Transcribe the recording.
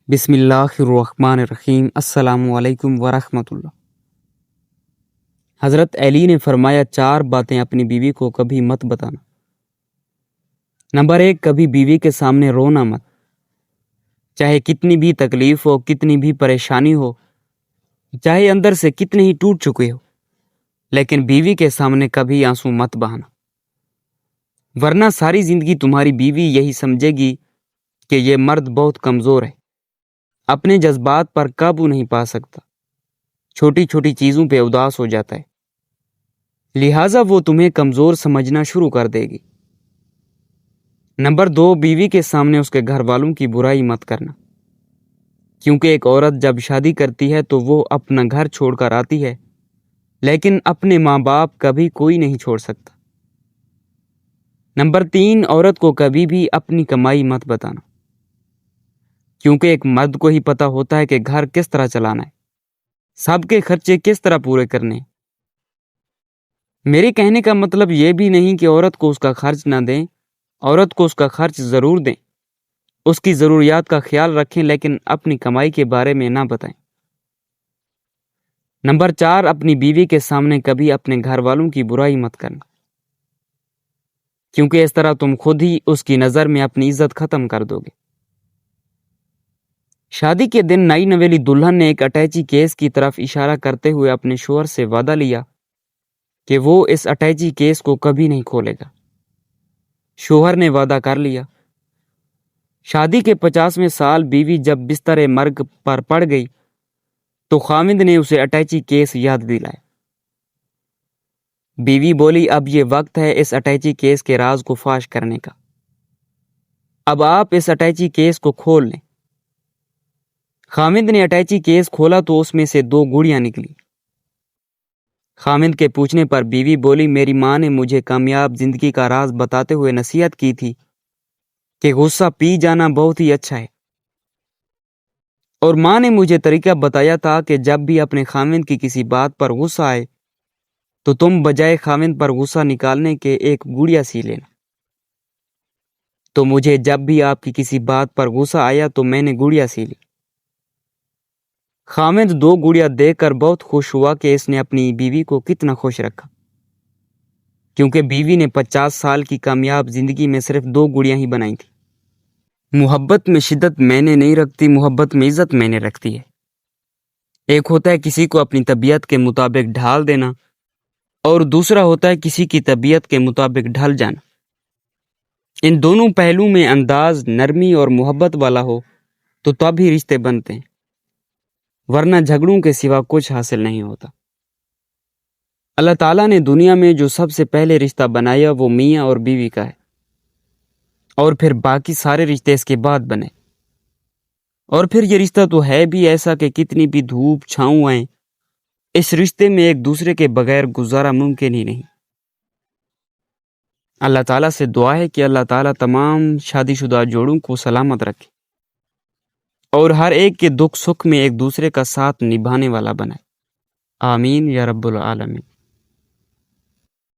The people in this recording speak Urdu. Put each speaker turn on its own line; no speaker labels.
بسم اللہ الرحمن الرحیم۔ السلام علیکم ورحمۃ اللہ۔ حضرت علی نے فرمایا 4 باتیں اپنی بیوی کو کبھی مت بتانا۔ نمبر 1، کبھی بیوی کے سامنے رونا مت۔ چاہے کتنی بھی تکلیف ہو، کتنی بھی پریشانی ہو، چاہے اندر سے کتنے ہی ٹوٹ چکے ہو، لیکن بیوی کے سامنے کبھی آنسو مت بہانا، ورنہ ساری زندگی تمہاری بیوی یہی سمجھے گی کہ یہ مرد بہت کمزور ہے، اپنے جذبات پر قابو نہیں پا سکتا، چھوٹی چھوٹی چیزوں پہ اداس ہو جاتا ہے، لہٰذا وہ تمہیں کمزور سمجھنا شروع کر دے گی۔ نمبر 2، بیوی کے سامنے اس کے گھر والوں کی برائی مت کرنا، کیونکہ ایک عورت جب شادی کرتی ہے تو وہ اپنا گھر چھوڑ کر آتی ہے، لیکن اپنے ماں باپ کبھی کوئی نہیں چھوڑ سکتا۔ نمبر 3، عورت کو کبھی بھی اپنی کمائی مت بتانا، کیونکہ ایک مرد کو ہی پتہ ہوتا ہے کہ گھر کس طرح چلانا ہے، سب کے خرچے کس طرح پورے کرنے ہیں۔ میرے کہنے کا مطلب یہ بھی نہیں کہ عورت کو اس کا خرچ نہ دیں، عورت کو اس کا خرچ ضرور دیں، اس کی ضروریات کا خیال رکھیں، لیکن اپنی کمائی کے بارے میں نہ بتائیں۔ نمبر 4، اپنی بیوی کے سامنے کبھی اپنے گھر والوں کی برائی مت کرنا، کیونکہ اس طرح تم خود ہی اس کی نظر میں اپنی عزت ختم کر دو گے۔ شادی کے دن نئی نویلی دلہن نے ایک اٹیچی کیس کی طرف اشارہ کرتے ہوئے اپنے شوہر سے وعدہ لیا کہ وہ اس اٹیچی کیس کو کبھی نہیں کھولے گا۔ شوہر نے وعدہ کر لیا۔ شادی کے 50ویں سال بیوی جب بستر مرگ پر پڑ گئی تو خاوند نے اسے اٹیچی کیس یاد دلایا۔ بیوی بولی، اب یہ وقت ہے اس اٹیچی کیس کے راز کو فاش کرنے کا، اب آپ اس اٹیچی کیس کو کھول لیں۔ خاوند نے اٹیچی کیس کھولا تو اس میں سے 2 گڑیاں نکلی۔ خاوند کے پوچھنے پر بیوی بولی، میری ماں نے مجھے کامیاب زندگی کا راز بتاتے ہوئے نصیحت کی تھی کہ غصہ پی جانا بہت ہی اچھا ہے، اور ماں نے مجھے طریقہ بتایا تھا کہ جب بھی اپنے خاوند کی کسی بات پر غصہ آئے تو تم بجائے خاوند پر غصہ نکالنے کے ایک گڑیا سی لینا۔ تو مجھے جب بھی آپ کی کسی بات پر غصہ آیا تو میں نے گڑیا سی لی۔ خاوند 2 گڑیا دیکھ کر بہت خوش ہوا کہ اس نے اپنی بیوی کو کتنا خوش رکھا، کیونکہ بیوی نے 50 سال کی کامیاب زندگی میں صرف 2 گڑیاں ہی بنائی تھی۔ محبت میں شدت میں نے نہیں رکھتی، محبت میں عزت میں نے رکھتی ہے۔ ایک ہوتا ہے کسی کو اپنی طبیعت کے مطابق ڈھال دینا، اور دوسرا ہوتا ہے کسی کی طبیعت کے مطابق ڈھل جانا۔ ان دونوں پہلو میں انداز نرمی اور محبت والا ہو تو تب ہی رشتے بنتے ہیں، ورنہ جھگڑوں کے سوا کچھ حاصل نہیں ہوتا۔ اللہ تعالیٰ نے دنیا میں جو سب سے پہلے رشتہ بنایا وہ میاں اور بیوی کا ہے، اور پھر باقی سارے رشتے اس کے بعد بنے، اور پھر یہ رشتہ تو ہے بھی ایسا کہ کتنی بھی دھوپ چھاؤں آئیں، اس رشتے میں ایک دوسرے کے بغیر گزارا ممکن ہی نہیں۔ اللہ تعالیٰ سے دعا ہے کہ اللہ تعالیٰ تمام شادی شدہ جوڑوں کو سلامت رکھے اور ہر ایک کے دکھ سکھ میں ایک دوسرے کا ساتھ نبھانے والا بنائے۔ آمین یا رب العالمین۔